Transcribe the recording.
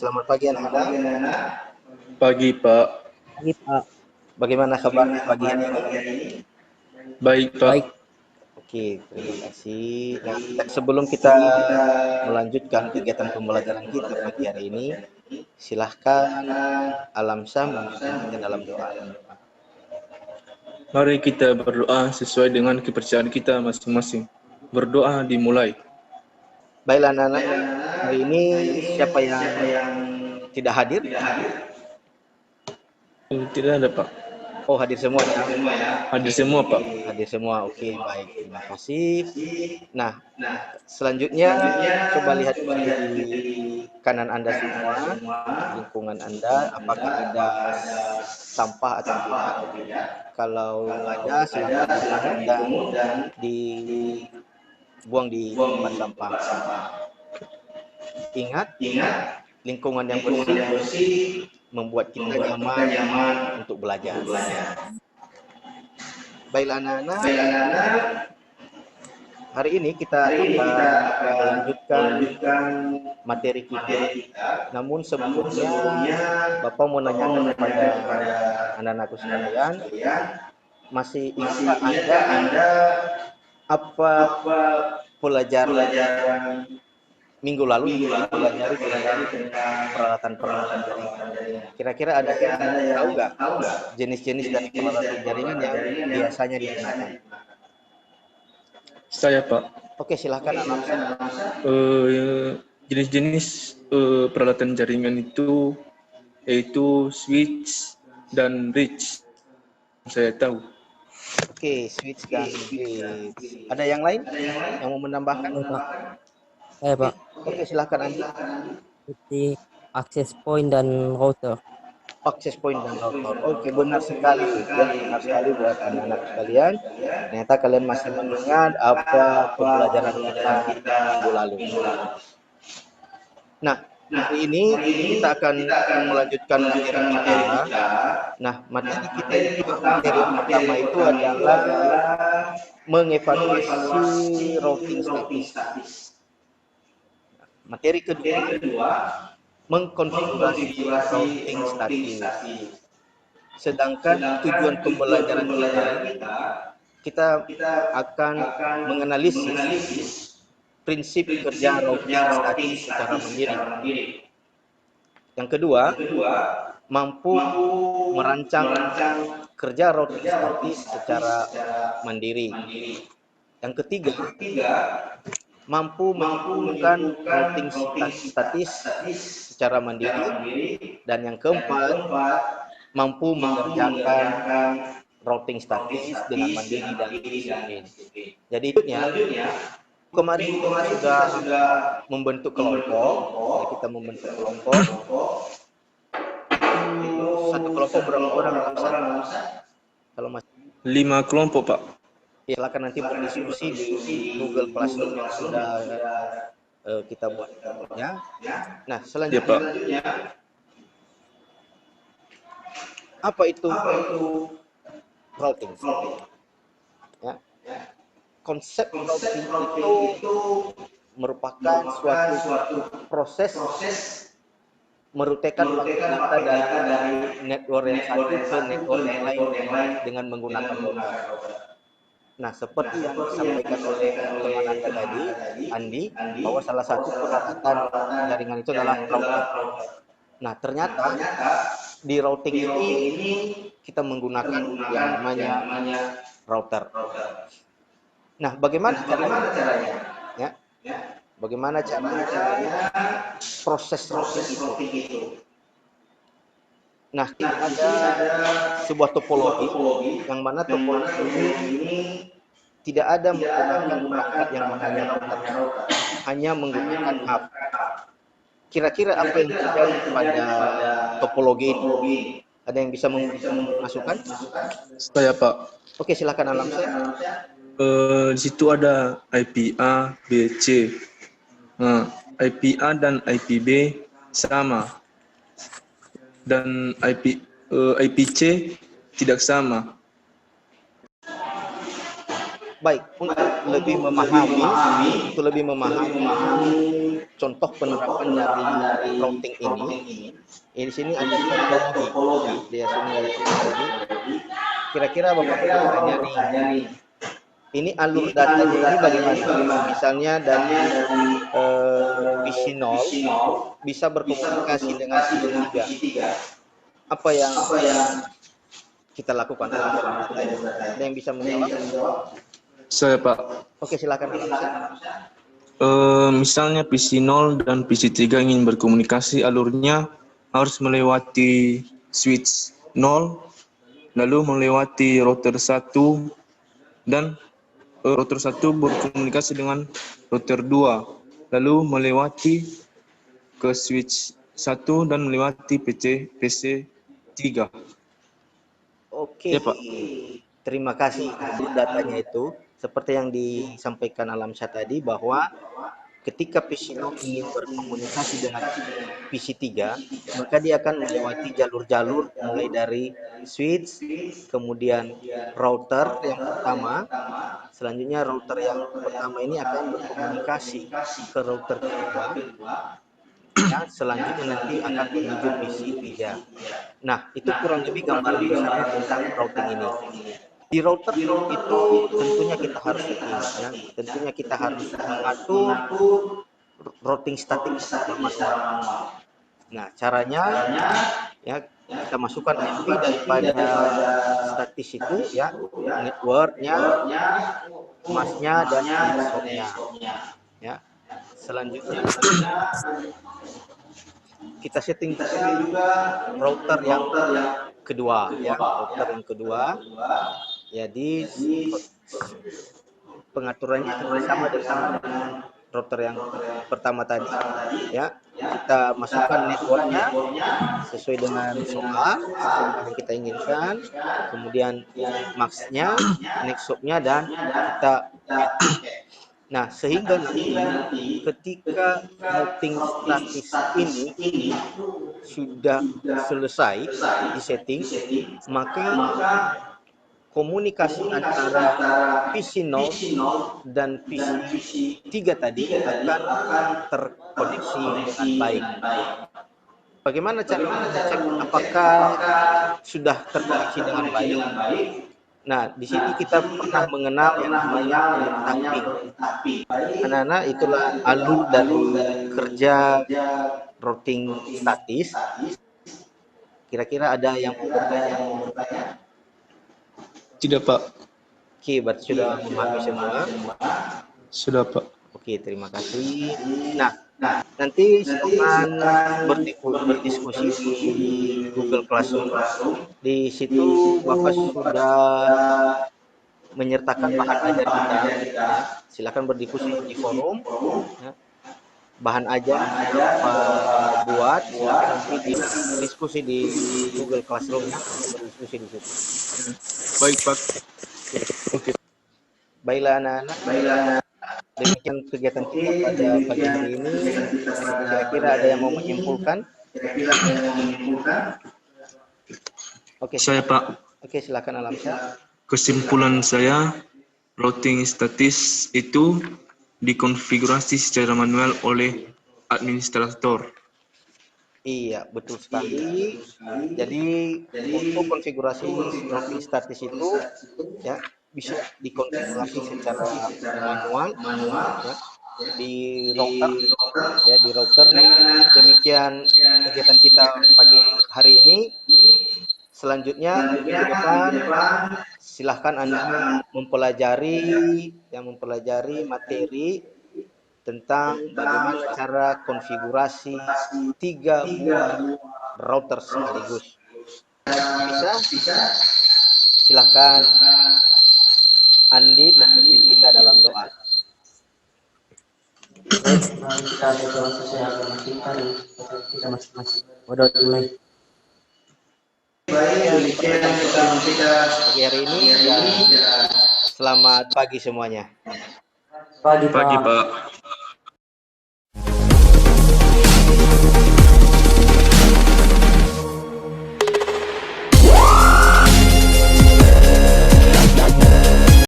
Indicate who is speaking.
Speaker 1: selamat pagi anak-anak.
Speaker 2: Pagi, Pak.
Speaker 3: Pagi, Pak.
Speaker 1: Bagaimana kabarnya pagi hari ini?
Speaker 2: Baik, Pak.
Speaker 3: Baik.
Speaker 1: Oke, terima kasih. Nah, sebelum kita melanjutkan kegiatan pembelajaran kita pagi hari ini, silahkan Alamsa memimpin kita dalam doa.
Speaker 2: Mari kita berdoa sesuai dengan kepercayaan kita masing-masing. Berdoa dimulai.
Speaker 1: Baiklah anak-anak, hari ini siapa yang tidak hadir?
Speaker 2: Tidak ada, Pak.
Speaker 1: Oh, hadir semua ya?
Speaker 2: Hadir semua, Pak.
Speaker 1: Hadir semua, oke, baik. Terima kasih. Nah, selanjutnya coba lihat di kanan Anda semua, lingkungan Anda, apakah ada sampah atau tidak. Kalau ada, silakan dibuang dan dibuang di tempat sampah. Ingat, lingkungan yang bersih membuat kita nyaman untuk belajar. Baiklah anak-anak, hari ini kita akan melanjutkan materi kita. Namun sebelumnya, Bapak mau nanyakan kepada anak-anakku sekalian, masih ingatkah Anda apa pelajaran minggu lalu pelajari tentang peralatan jaringan? Kira-kira ada yang tahu nggak jenis-jenis dari peralatan jaringan yang biasanya digunakan?
Speaker 2: Saya, Pak.
Speaker 1: Oke, silahkan Alamsa.
Speaker 2: Jenis-jenis peralatan jaringan itu yaitu switch dan bridge. Saya tahu.
Speaker 1: Oke, switch dan bridge. Ada yang lain yang mau menambahkan?
Speaker 3: Saya, Pak.
Speaker 1: Oke, silahkan Andi.
Speaker 3: Seperti access point dan router.
Speaker 1: Access point dan router. Oke, benar sekali. Ya, benar sekali buat anak-anak sekalian. Ternyata kalian masih mengingat apa pembelajaran kita minggu lalu. Nah, hari ini kita akan melanjutkan materi kita. Nah, materi kita itu, materi yang pertama itu adalah mengevaluasi routing statis. Materi kedua, mengkonfigurasi routing statis. Sedangkan tujuan pembelajaran kita akan menganalisis prinsip kerja routing statis secara mandiri. Yang kedua, mampu merancang kerja routing statis secara mandiri. Yang ketiga, mampu melakukan routing statis secara mandiri. Dan yang keempat, mampu mengerjakan routing statis dengan mandiri dan disiplin. Jadi kemarin kita sudah membentuk kelompok. Kita membentuk kelompok. Satu kelompok berapa orang? Kalau masih
Speaker 2: 5 kelompok, Pak.
Speaker 1: Ya, silakan nanti berdiskusi di Google Classroom yang sudah kita buat. Ya. Nah, selanjutnya, apa itu routing? Ya. Konsep routing itu merupakan suatu proses merutekan data dari network yang satu ke network yang lain dengan menggunakan router. Nah, seperti yang disampaikan oleh teman Anda tadi, Andi, bahwa salah satu peralatan jaringan itu adalah router. Nah, ternyata di routing ini kita menggunakan yang namanya router. Nah, bagaimana caranya? Ya, bagaimana caranya proses routing itu? Nah, ada sebuah topologi yang mana topologi ini tidak ada menggunakan perangkat yang namanya router, hanya menggunakan hub. Kira-kira apa yang terjadi pada topologi ini? Ada yang bisa memasukkan?
Speaker 2: Saya, Pak.
Speaker 1: Oke, silakan Alamsa.
Speaker 2: Di situ ada IP A, B, C. Nah, IP A dan IP B sama. Dan IP C tidak sama.
Speaker 1: Baik, untuk lebih memahami contoh penerapan dari routing ini di sini ada topologi, ya. Di sini ada topologi. Kira-kira Bapak bertanya nih, ini alur datanya ini bagaimana? Misalnya dari PC0 bisa berkomunikasi dengan PC3. Apa yang kita lakukan dalam alur data ini? Ada yang bisa menjawab?
Speaker 2: Saya Pak.
Speaker 1: Oke, silakan Alamsyah.
Speaker 2: Misalnya PC0 dan PC3 ingin berkomunikasi, alurnya harus melewati switch 0, lalu melewati router 1, dan router 1 berkomunikasi dengan router 2, lalu melewati ke switch 1 dan melewati PC 3.
Speaker 1: Oke,
Speaker 2: Ya, Pak.
Speaker 1: terima kasih. Alur datanya itu seperti yang disampaikan Alamsyah tadi, bahwa ketika PC0 ingin berkomunikasi dengan PC3, maka dia akan melewati jalur-jalur mulai dari switch, kemudian router yang pertama, selanjutnya router yang pertama ini akan berkomunikasi ke router kedua, ya, selanjutnya nanti akan menuju PC3. Nah, itu kurang lebih gambaran besarnya tentang routing ini. Di router itu tentunya kita harus setting, ya. Tentunya kita harus mengatur routing statik secara manual. Nah, caranya ya kita masukkan IP daripada statis itu, ya, networknya, masnya dan nextopnya, ya. Selanjutnya kita setting juga router yang kedua, ya, router yang kedua. Jadi pengaturannya hampir sama dengan router yang pertama tadi, ya. Kita masukkan networknya sesuai dengan SOA yang kita inginkan, kemudian max-nya, nextopnya, dan kita add. Nah, sehingga nanti ketika routing statis ini sudah selesai disetting, maka komunikasi antara PC0 dan PC3 tadi akan terkoneksi dengan baik. Bagaimana cara mengecek apakah sudah terkoneksi dengan baik? Nah, di sini kita pernah mengenal yang namanya tapping. Anak-anak, itulah alur dari kerja routing statis. Kira-kira ada yang mau bertanya?
Speaker 2: Tidak, Pak.
Speaker 1: Oke, berarti sudah memahami semua.
Speaker 2: Sudah, Pak.
Speaker 1: Oke, terima kasih. Nah, nanti setelah berdiskusi di Google Classroom, di situ Bapak sudah menyertakan bahan ajar kita, ya. Silakan berdiskusi di forum, ya. Bahan ajar Bapak buat, silakan nanti diskusi di Google Classroom, ya. Berdiskusi di situ.
Speaker 2: Baik, Pak. Oke.
Speaker 1: Baiklah anak-anak, demikian kegiatan kita pada pagi hari ini. Kira-kira ada yang mau menyimpulkan? Oke,
Speaker 2: Saya, Pak.
Speaker 1: Oke, silakan Alamsyah.
Speaker 2: Kesimpulan saya, routing statis itu dikonfigurasi secara manual oleh administrator.
Speaker 1: Iya, betul sekali. Jadi untuk konfigurasi routing statis itu, ya, bisa dikonfigurasi secara manual, ya, di router, ya, di router. Demikian kegiatan kita pagi hari ini. Selanjutnya ke depan silahkan Anda mempelajari materi tentang bagaimana cara konfigurasi 3 buah router sekaligus. Bisa? Silahkan Andi memimpin kita dalam doa.
Speaker 3: Baik, kita berdoa sesuai agama kita masing-masing. Berdoa mulai.
Speaker 1: Pagi hari ini dan selamat pagi semuanya.
Speaker 3: Pagi,
Speaker 2: Pagi,
Speaker 3: Pak.
Speaker 2: Pak.